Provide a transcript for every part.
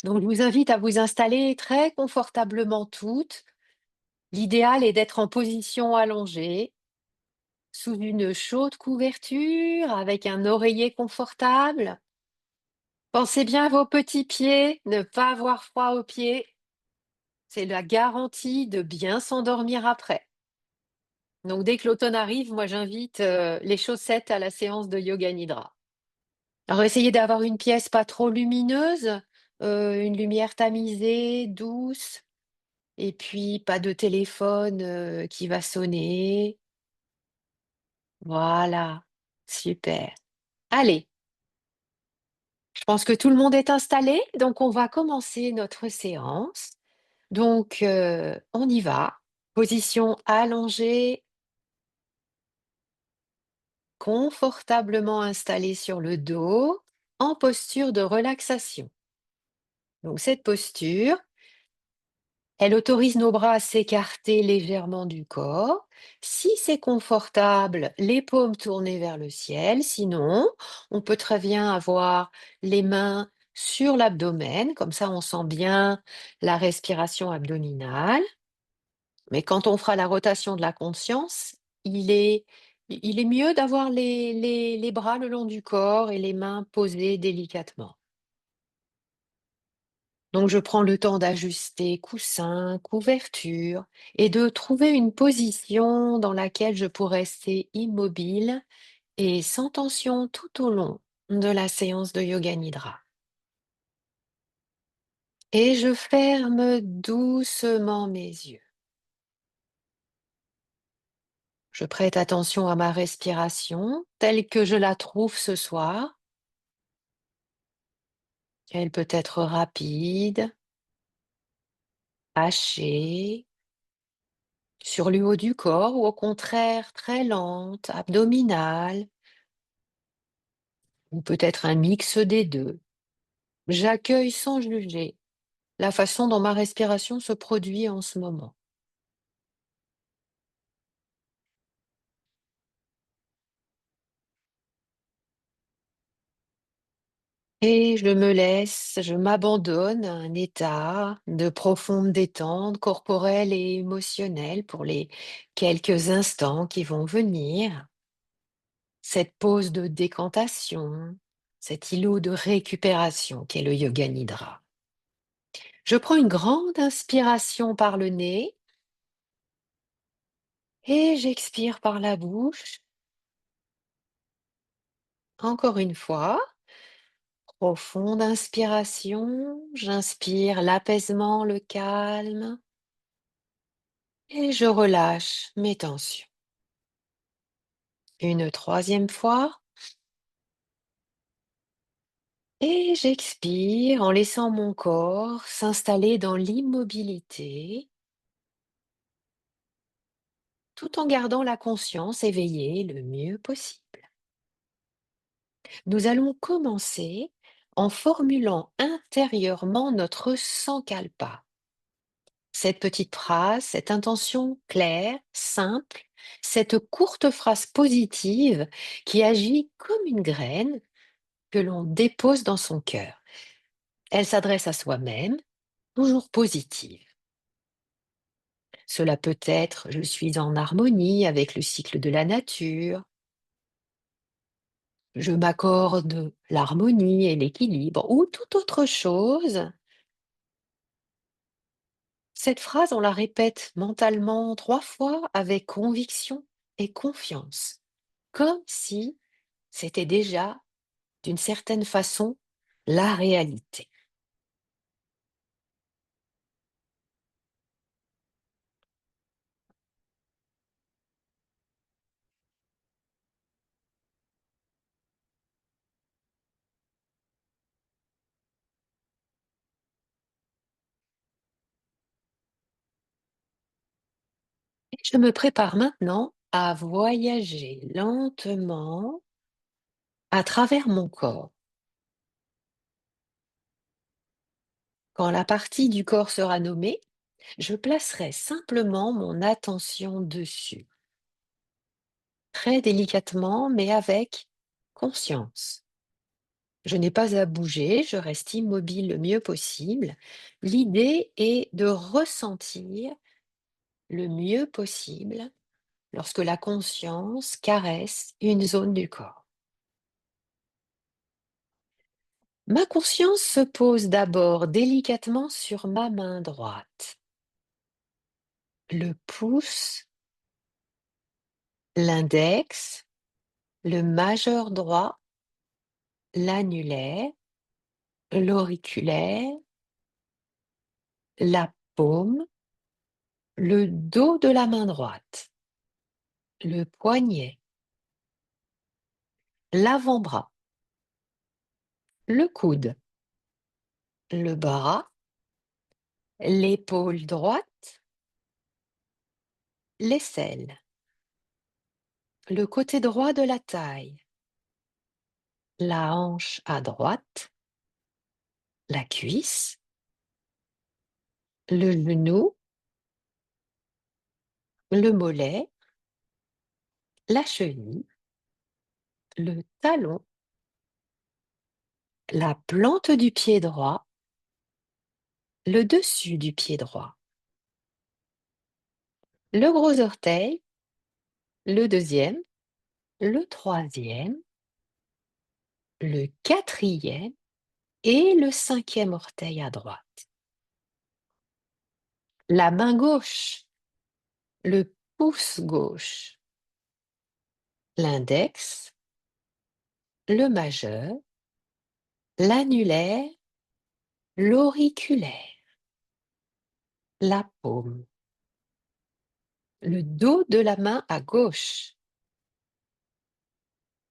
Donc, je vous invite à vous installer très confortablement toutes. L'idéal est d'être en position allongée, sous une chaude couverture, avec un oreiller confortable. Pensez bien à vos petits pieds, ne pas avoir froid aux pieds. C'est la garantie de bien s'endormir après. Donc, dès que l'automne arrive, moi j'invite les chaussettes à la séance de yoga nidra. Alors, essayez d'avoir une pièce pas trop lumineuse, une lumière tamisée, douce. Et puis pas de téléphone, qui va sonner. Voilà, super. Allez, je pense que tout le monde est installé, donc on va commencer notre séance. Donc, on y va. Position allongée, confortablement installé sur le dos, en posture de relaxation. Donc cette posture, elle autorise nos bras à s'écarter légèrement du corps. Si c'est confortable, les paumes tournées vers le ciel. Sinon, on peut très bien avoir les mains sur l'abdomen, comme ça on sent bien la respiration abdominale. Mais quand on fera la rotation de la conscience, il est mieux d'avoir les bras le long du corps et les mains posées délicatement. Donc, je prends le temps d'ajuster coussin, couverture et de trouver une position dans laquelle je pourrais rester immobile et sans tension tout au long de la séance de Yoga Nidra. Et je ferme doucement mes yeux. Je prête attention à ma respiration telle que je la trouve ce soir. Elle peut être rapide, hachée, sur le haut du corps ou au contraire très lente, abdominale, ou peut-être un mix des deux. J'accueille sans juger la façon dont ma respiration se produit en ce moment. Et je m'abandonne à un état de profonde détente corporelle et émotionnelle pour les quelques instants qui vont venir. Cette pause de décantation, cet îlot de récupération qu'est le yoga nidra. Je prends une grande inspiration par le nez et j'expire par la bouche. Encore une fois, profonde inspiration, j'inspire l'apaisement, le calme et je relâche mes tensions. Une troisième fois et j'expire en laissant mon corps s'installer dans l'immobilité tout en gardant la conscience éveillée le mieux possible. Nous allons commencer en formulant intérieurement notre sankalpa. Cette petite phrase, cette intention claire, simple, cette courte phrase positive qui agit comme une graine que l'on dépose dans son cœur. Elle s'adresse à soi-même, toujours positive. Cela peut être je suis en harmonie avec le cycle de la nature, je m'accorde l'harmonie et l'équilibre ou toute autre chose. Cette phrase, on la répète mentalement 3 fois avec conviction et confiance, comme si c'était déjà, d'une certaine façon, la réalité. Et je me prépare maintenant à voyager lentement à travers mon corps. Quand la partie du corps sera nommée, je placerai simplement mon attention dessus, très délicatement, mais avec conscience. Je n'ai pas à bouger, je reste immobile le mieux possible. L'idée est de ressentir le mieux possible lorsque la conscience caresse une zone du corps. Ma conscience se pose d'abord délicatement sur ma main droite, le pouce, l'index, le majeur droit, l'annulaire, l'auriculaire, la paume, le dos de la main droite, le poignet, l'avant-bras, le coude, le bras, l'épaule droite, l'aisselle, le côté droit de la taille, la hanche à droite, la cuisse, le genou, le mollet, la cheville, le talon, la plante du pied droit, le dessus du pied droit, le gros orteil, le deuxième, le troisième, le quatrième et le cinquième orteil à droite. La main gauche, le pouce gauche, l'index, le majeur, l'annulaire, l'auriculaire, la paume, le dos de la main à gauche,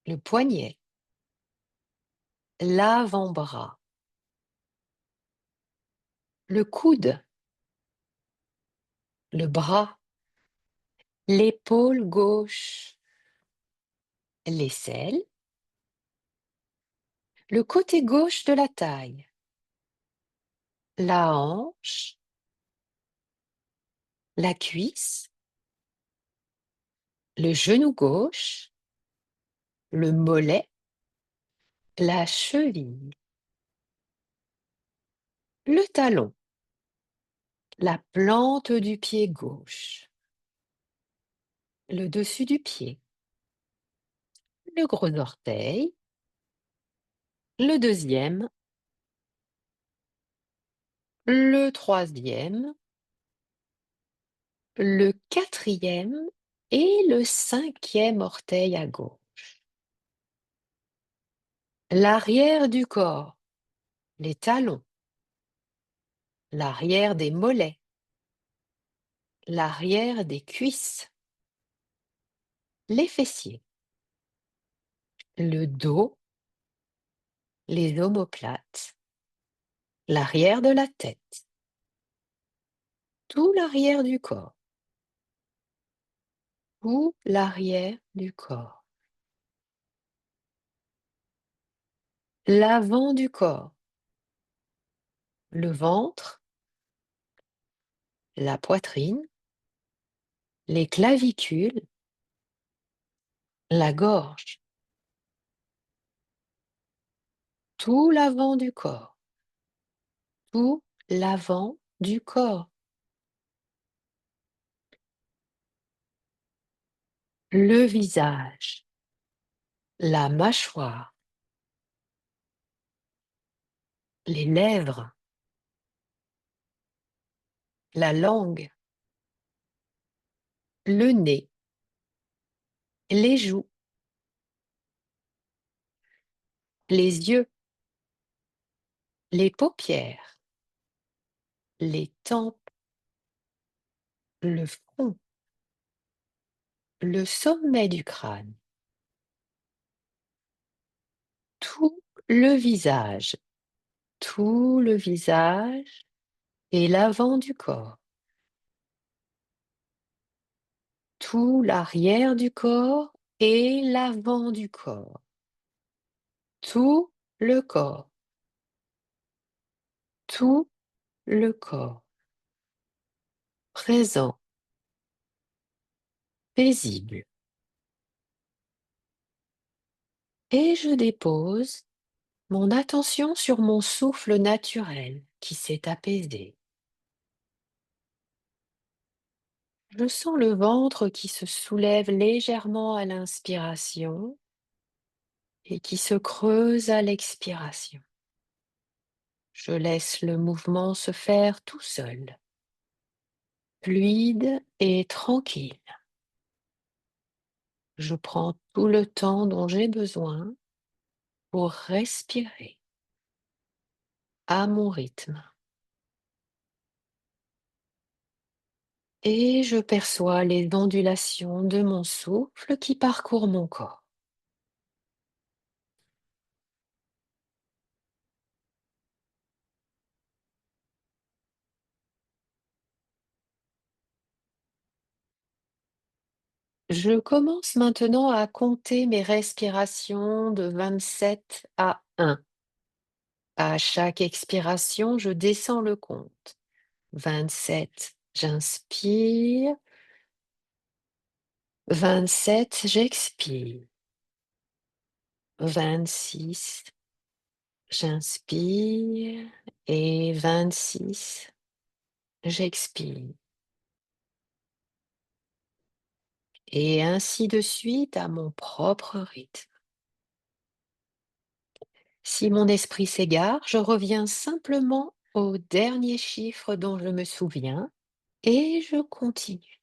le poignet, l'avant-bras, le coude, le bras, l'épaule gauche, l'aisselle, le côté gauche de la taille, la hanche, la cuisse, le genou gauche, le mollet, la cheville, le talon, la plante du pied gauche, le dessus du pied, le gros orteil, le deuxième, le troisième, le quatrième et le cinquième orteil à gauche. L'arrière du corps, les talons, l'arrière des mollets, l'arrière des cuisses, les fessiers, le dos, les omoplates, l'arrière de la tête, tout l'arrière du corps, tout l'arrière du corps, l'avant du corps, le ventre, la poitrine, les clavicules, la gorge, tout l'avant du corps, tout l'avant du corps, le visage, la mâchoire, les lèvres, la langue, le nez, les joues, les yeux, les paupières, les tempes, le front, le sommet du crâne, tout tout le visage et l'avant du corps, tout l'arrière du corps et l'avant du corps, tout le corps, tout le corps, présent, paisible. Et je dépose mon attention sur mon souffle naturel qui s'est apaisé. Je sens le ventre qui se soulève légèrement à l'inspiration et qui se creuse à l'expiration. Je laisse le mouvement se faire tout seul, fluide et tranquille. Je prends tout le temps dont j'ai besoin pour respirer à mon rythme. Et je perçois les ondulations de mon souffle qui parcourt mon corps. Je commence maintenant à compter mes respirations de 27 à 1. À chaque expiration, je descends le compte. 27, j'inspire. 27, j'expire. 26, j'inspire. Et 26, j'expire. Et ainsi de suite à mon propre rythme. Si mon esprit s'égare, je reviens simplement au dernier chiffre dont je me souviens et je continue.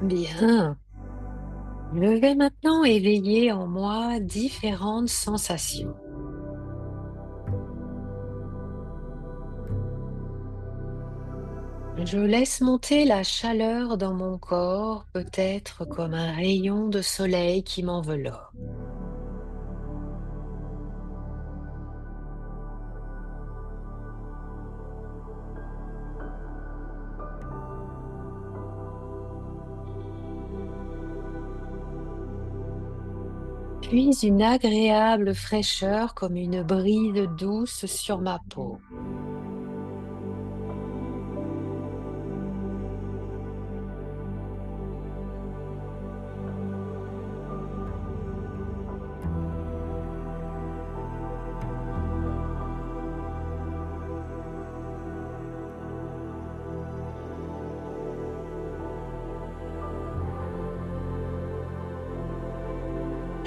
Bien, je vais maintenant éveiller en moi différentes sensations. Je laisse monter la chaleur dans mon corps, peut-être comme un rayon de soleil qui m'enveloppe. Puis une agréable fraîcheur comme une brise douce sur ma peau.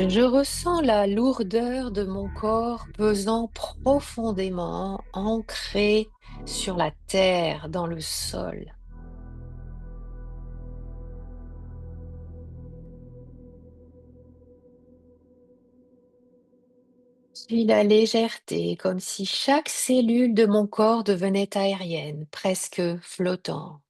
Je ressens la lourdeur de mon corps pesant profondément, ancré sur la terre, dans le sol. Puis la légèreté, comme si chaque cellule de mon corps devenait aérienne, presque flottante.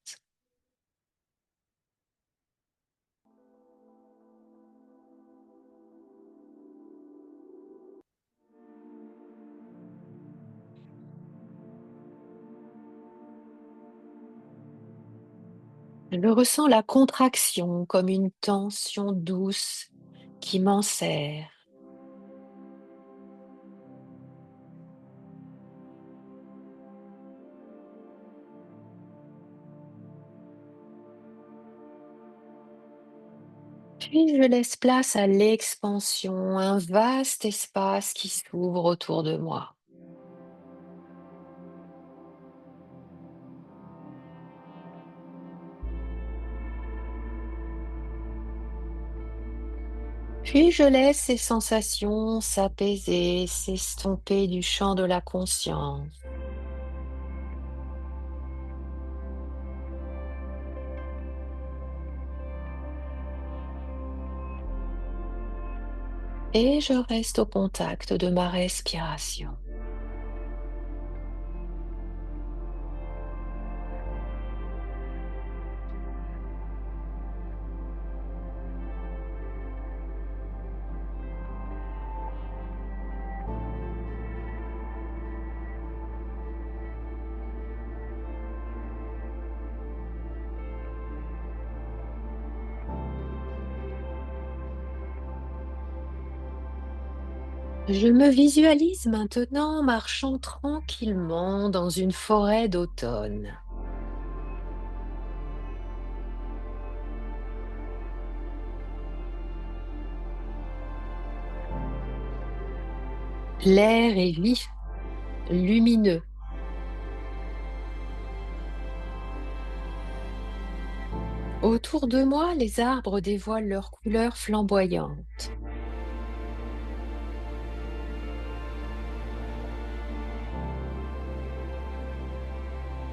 Je ressens la contraction comme une tension douce qui m'enserre. Puis je laisse place à l'expansion, un vaste espace qui s'ouvre autour de moi. Puis je laisse ces sensations s'apaiser, s'estomper du champ de la conscience. Et je reste au contact de ma respiration. Je me visualise maintenant marchant tranquillement dans une forêt d'automne. L'air est vif, lumineux. Autour de moi, les arbres dévoilent leurs couleurs flamboyantes.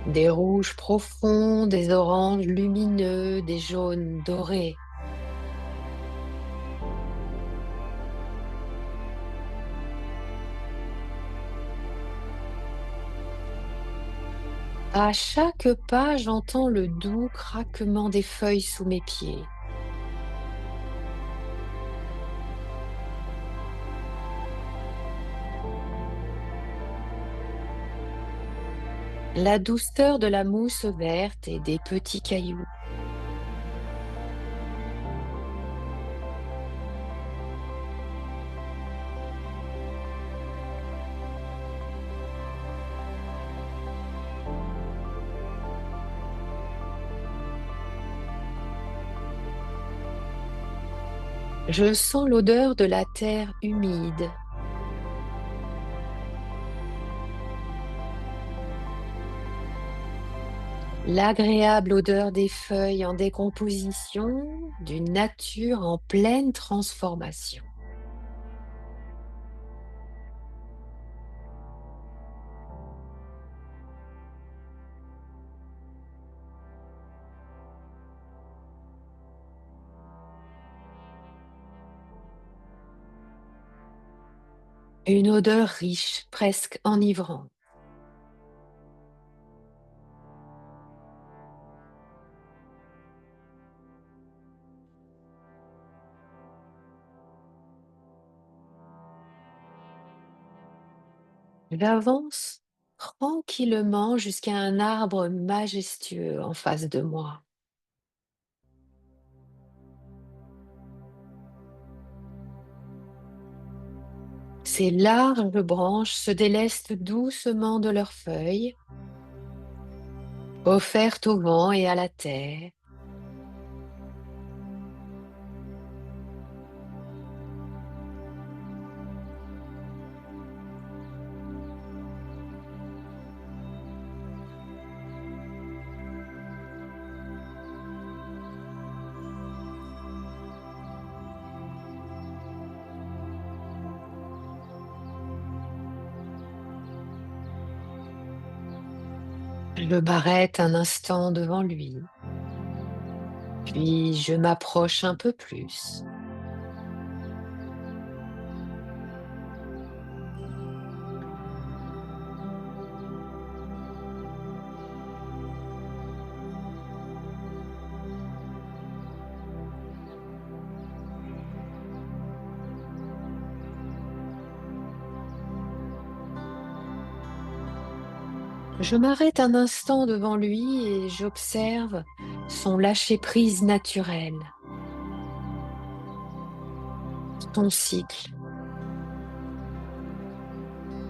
Des rouges profonds, des oranges lumineux, des jaunes dorés. À chaque pas, j'entends le doux craquement des feuilles sous mes pieds. La douceur de la mousse verte et des petits cailloux. Je sens l'odeur de la terre humide, l'agréable odeur des feuilles en décomposition, d'une nature en pleine transformation. Une odeur riche, presque enivrante. J'avance tranquillement jusqu'à un arbre majestueux en face de moi. Ses larges branches se délestent doucement de leurs feuilles, offertes au vent et à la terre. Je m'arrête un instant devant lui, puis je m'approche un peu plus. Je m'arrête un instant devant lui et j'observe son lâcher-prise naturel, son cycle,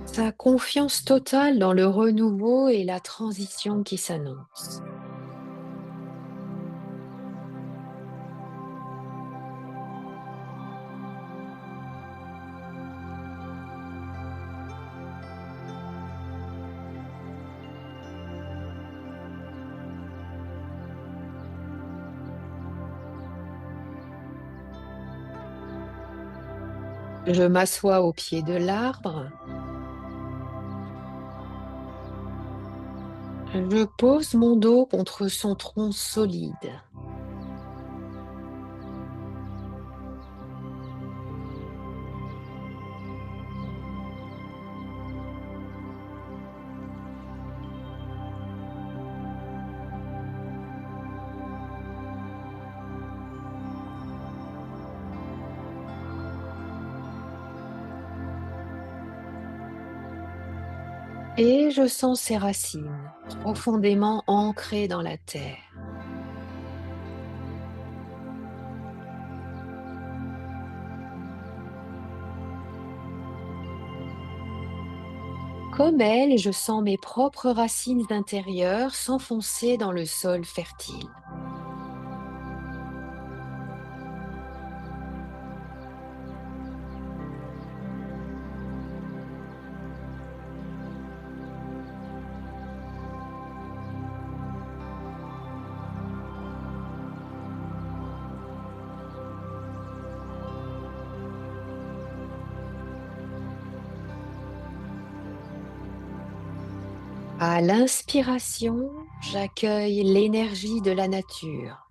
sa confiance totale dans le renouveau et la transition qui s'annonce. Je m'assois au pied de l'arbre, je pose mon dos contre son tronc solide. Et je sens ses racines profondément ancrées dans la terre. Comme elle, je sens mes propres racines intérieures s'enfoncer dans le sol fertile. À l'inspiration, j'accueille l'énergie de la nature,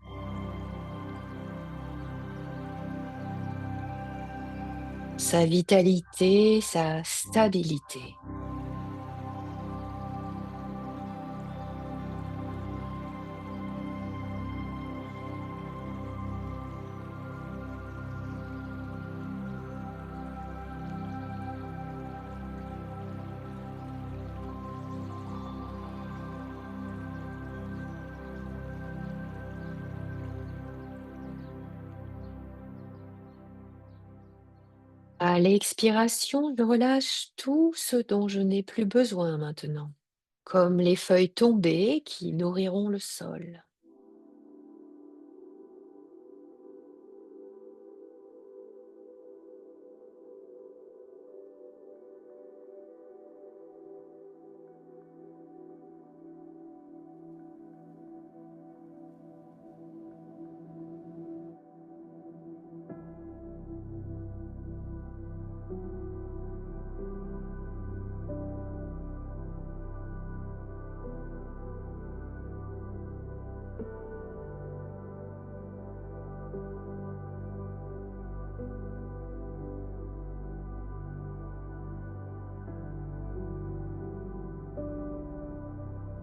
sa vitalité, sa stabilité. À l'expiration, je relâche tout ce dont je n'ai plus besoin maintenant, comme les feuilles tombées qui nourriront le sol.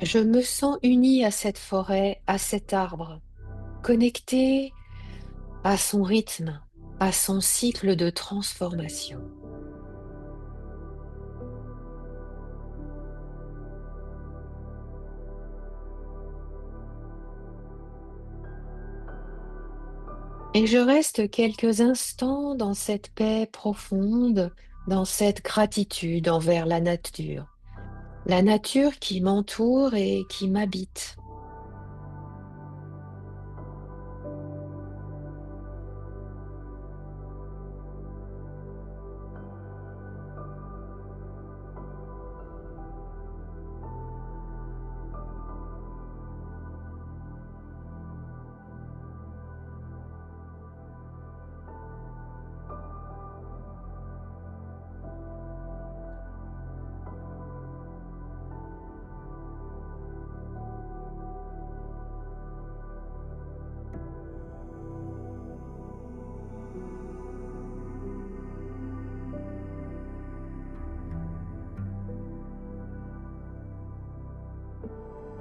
Je me sens unie à cette forêt, à cet arbre, connectée à son rythme, à son cycle de transformation. Et je reste quelques instants dans cette paix profonde, dans cette gratitude envers la nature qui m'entoure et qui m'habite.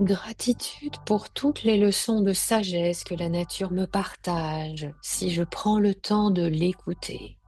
Gratitude pour toutes les leçons de sagesse que la nature me partage, si je prends le temps de l'écouter.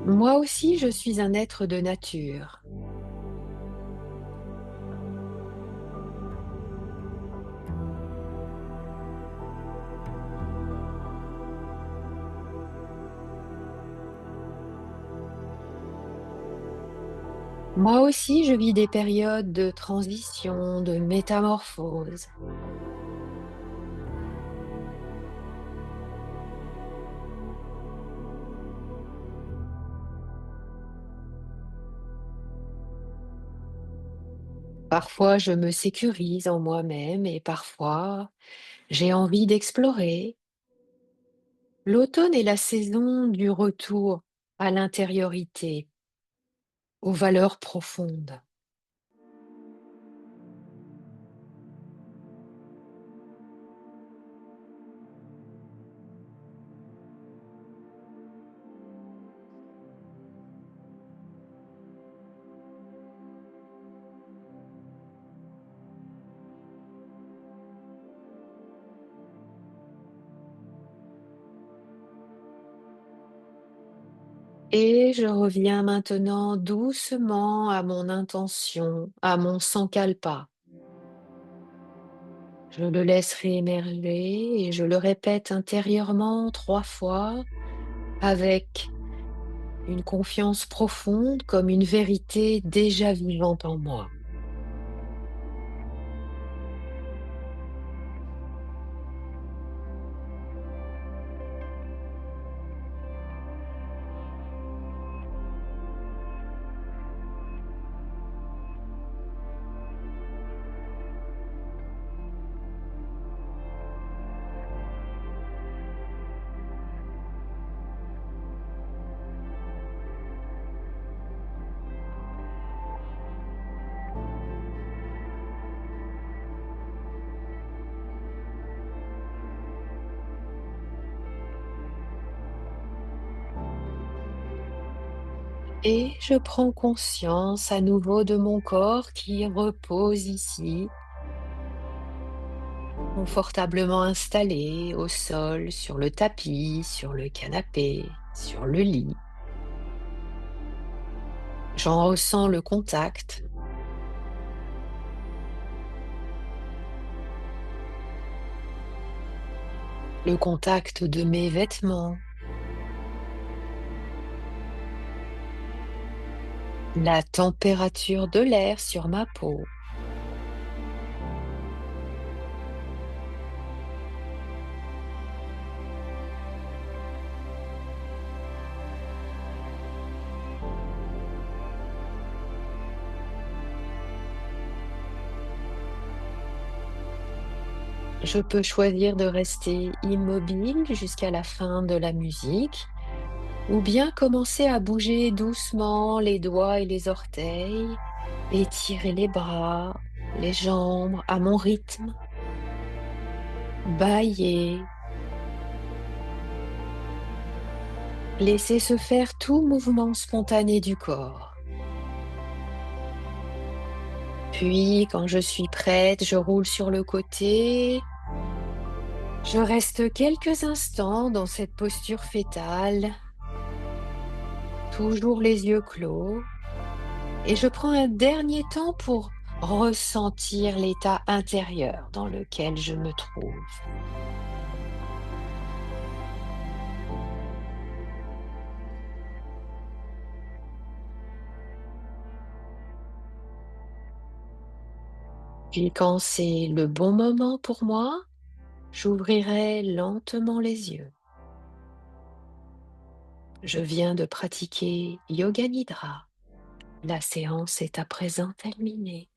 Moi aussi, je suis un être de nature. Moi aussi, je vis des périodes de transition, de métamorphose. Parfois, je me sécurise en moi-même et parfois, j'ai envie d'explorer. L'automne est la saison du retour à l'intériorité, aux valeurs profondes. Et je reviens maintenant doucement à mon intention, à mon sankalpa. Je le laisserai émerger et je le répète intérieurement 3 fois avec une confiance profonde comme une vérité déjà vivante en moi. Et je prends conscience à nouveau de mon corps qui repose ici, confortablement installé au sol, sur le tapis, sur le canapé, sur le lit. J'en ressens le contact de mes vêtements, la température de l'air sur ma peau. Je peux choisir de rester immobile jusqu'à la fin de la musique ou bien commencer à bouger doucement les doigts et les orteils, étirer les bras, les jambes à mon rythme, bâiller, laisser se faire tout mouvement spontané du corps. Puis, quand je suis prête, je roule sur le côté. Je reste quelques instants dans cette posture fétale, toujours les yeux clos, et je prends un dernier temps pour ressentir l'état intérieur dans lequel je me trouve. Puis quand c'est le bon moment pour moi, j'ouvrirai lentement les yeux. Je viens de pratiquer Yoga Nidra. La séance est à présent terminée.